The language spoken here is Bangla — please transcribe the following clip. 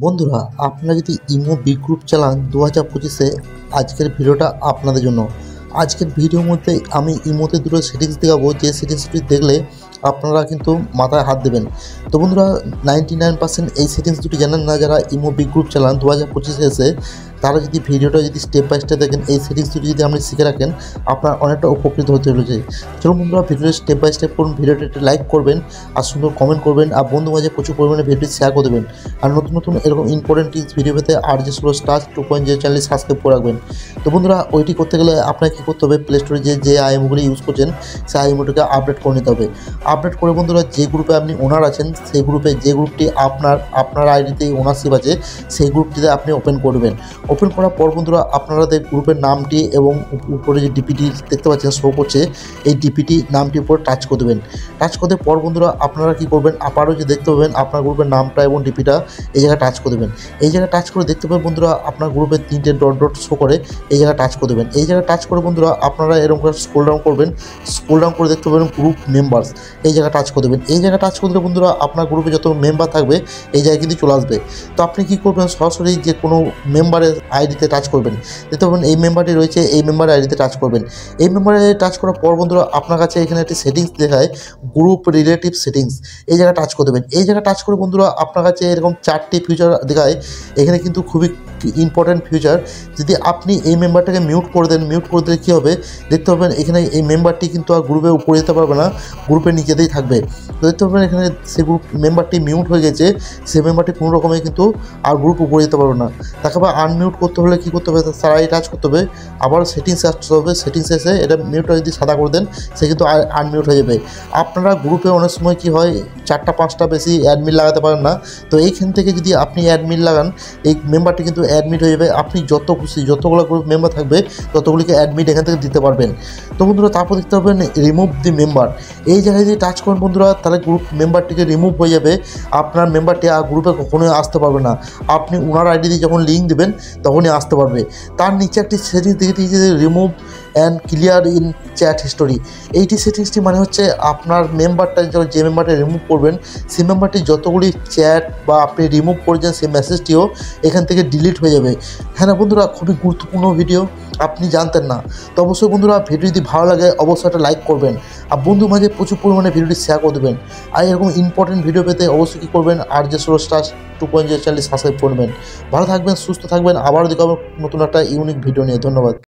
বন্ধুরা, আপনারা যদি ইমো বিগ গ্রুপ চালান 2025-এ, আজকের ভিডিওটা আপনাদের জন্য। আজকের ভিডিওর মধ্যে আমি ইমোতে দুটো সেটিংস দেখাবো, যে সেটিংসটি দেখলে আপনারা কিন্তু মাথায় হাত দেবেন। তো বন্ধুরা, 99% এই সেটিংস দুটি জানেন না যারা ইমো বিগ গ্রুপ চালান 2025-এ এসে। তারা যদি ভিডিওটা স্টেপ বাই স্টেপ দেখেন, এই সেটিংস দুটি যদি আপনি শিখে রাখেন, আপনার অনেকটা উপকৃত হতে চলেছে। চলুন বন্ধুরা, ভিডিওটা স্টেপ বাই স্টেপ করুন। ভিডিওটা একটু লাইক করবেন আর সুন্দর কমেন্ট করবেন, আর বন্ধু মাঝে প্রচুর পরিমাণে ভিডিওটি শেয়ার করে দেবেন। আর নতুন নতুন এরকম ইম্পর্টেন্ট টিপস ভিডিও পেতে RJ Solo Stars 2.0 চ্যানেলটি সাবস্ক্রাইব করে রাখবেন। তো বন্ধুরা, ওইটি করতে গেলে আপনাকে কী করতে হবে, প্লে স্টোরে যে আইএমওগুলি ইউজ করছেন সেই আইএমওটাকে আপডেট করে নিতে হবে। আপডেট করে বন্ধুরা, যে গ্রুপে আপনি ওনার আছেন সেই গ্রুপে, যে গ্রুপটি আপনার আইডিতে ওনারশিপ আছে সেই গ্রুপটিতে আপনি ওপেন করবেন। ওপেন করার পর বন্ধুরা, আপনাদের গ্রুপের নামটি এবং উপরে যে ডিপিটি দেখতে পাচ্ছেন শো করছে, এই ডিপিটি নামটির উপর টাচ করে দেবেন। টাচ করতে পর বন্ধুরা, আপনারা কী করবেন, আবারও যে দেখতে পাবেন আপনার গ্রুপের নামটা এবং ডিপিটা, এই জায়গায় টাচ করে দেবেন। এই জায়গায় টাচ করে দেখতে পাবেন বন্ধুরা, আপনার গ্রুপে 3টে ডট ডট শো করে, এই জায়গায় টাচ করে দেবেন। এই জায়গায় টাচ করে বন্ধুরা, আপনারা এরকম করে স্ক্রল ডাউন করবেন। স্ক্রল ডাউন করে দেখতে পাবেন গ্রুপ মেম্বার্স, এই জায়গায় টাচ করে দেবেন। এই জায়গায় টাচ করলে বন্ধুরা, আপনার গ্রুপে যত মেম্বার থাকবে এই জায়গায় কিন্তু চলে আসবে। তো আপনি কী করবেন, সরাসরি যে কোনো মেম্বারের আইডিতে টাচ করবেন। দেখতে পাবেন এই মেম্বারটি রয়েছে, এই মেম্বারের আইডিতে টাচ করবেন। এই মেম্বারে টাচ করার পর বন্ধুরা, আপনার কাছে এখানে একটি সেটিংস দেখায়, গ্রুপ রিলেটিভ সেটিংস, এই জায়গায় টাচ করে দেবেন। এই জায়গায় টাচ করে বন্ধুরা, আপনার কাছে এরকম 4টি ফিচার দেখায়। এখানে কিন্তু খুবই ইম্পর্ট্যান্ট ফিচার। যদি আপনি এই মেম্বারটাকে মিউট করে দেন, মিউট করে দিলে কী হবে, দেখতে পাবেন এখানে এই মেম্বারটি কিন্তু আর গ্রুপে উপরে যেতে পারবে না, গ্রুপের নিচেতেই থাকবে। তো দেখতে পাবেন এখানে সে গ্রুপ মেম্বারটি মিউট হয়ে গেছে, সেই মেম্বারটি কোনো রকমে কিন্তু আর গ্রুপ উপরে যেতে পারবে না। তাকে আবার আনমিউট করতে হলে কী করতে হবে, সারাই টাচ করতে হবে, আবার সেটিংসে আসতে হবে। সেটিংসে এসে এটা মিউটটা যদি সাদা করে দেন, সে কিন্তু আনমিউট হয়ে যাবে। আপনারা গ্রুপে অনেক সময় কী হয়, 4টা-5টা বেশি অ্যাডমিন লাগাতে পারেন না। তো এইখান থেকে যদি আপনি অ্যাডমিন লাগান, এই মেম্বারটি কিন্তু অ্যাডমিট হয়ে যাবে। আপনি যত খুশি, যতগুলো গ্রুপ মেম্বার থাকবে ততগুলিকে অ্যাডমিট এখান থেকে দিতে পারবেন। তো বন্ধুরা, তারপর দেখতে পাবেন রিমুভ দি মেম্বার, এই জায়গায় যদি টাচ করেন বন্ধুরা, তাহলে গ্রুপ মেম্বারটিকে রিমুভ হয়ে যাবে। আপনার মেম্বারটি আর গ্রুপে কখনোই আসতে পারবে না। আপনি ওনার আইডি দিয়ে যখন লিঙ্ক দেবেন তখনই আসতে পারবে। তার নিচে একটি সেটিংস দেখে দিয়েছে, remove and clear in chat history. এইটি সেটিংসটি মানে হচ্ছে, আপনার মেম্বারটা যে মেম্বারটা রিমুভ করবেন, সেই মেম্বারটি যতগুলি চ্যাট বা আপনি রিমুভ করেছেন সেই মেসেজটিও এখান থেকে ডিলিট হয়ে যাবে। হ্যাঁ না বন্ধুরা, খুবই গুরুত্বপূর্ণ ভিডিও, আপনি জানতেন না। তো অবশ্যই বন্ধুরা, ভিডিও যদি ভালো লাগে অবশ্যই একটা লাইক করবেন, আর বন্ধু মাঝে প্রচুর পরিমাণে ভিডিওটি শেয়ার করে দেবেন। আর এরকম ইম্পর্টেন্ট ভিডিও পেতে অবশ্যই কী করবেন, RJ Solo Stars 2.0 চ্যানেলটি সাবস্ক্রাইব করবেন। ভালো থাকবেন, সুস্থ থাকবেন, আবারও দেখা হবে নতুন একটা ইউনিক ভিডিও নিয়ে। ধন্যবাদ।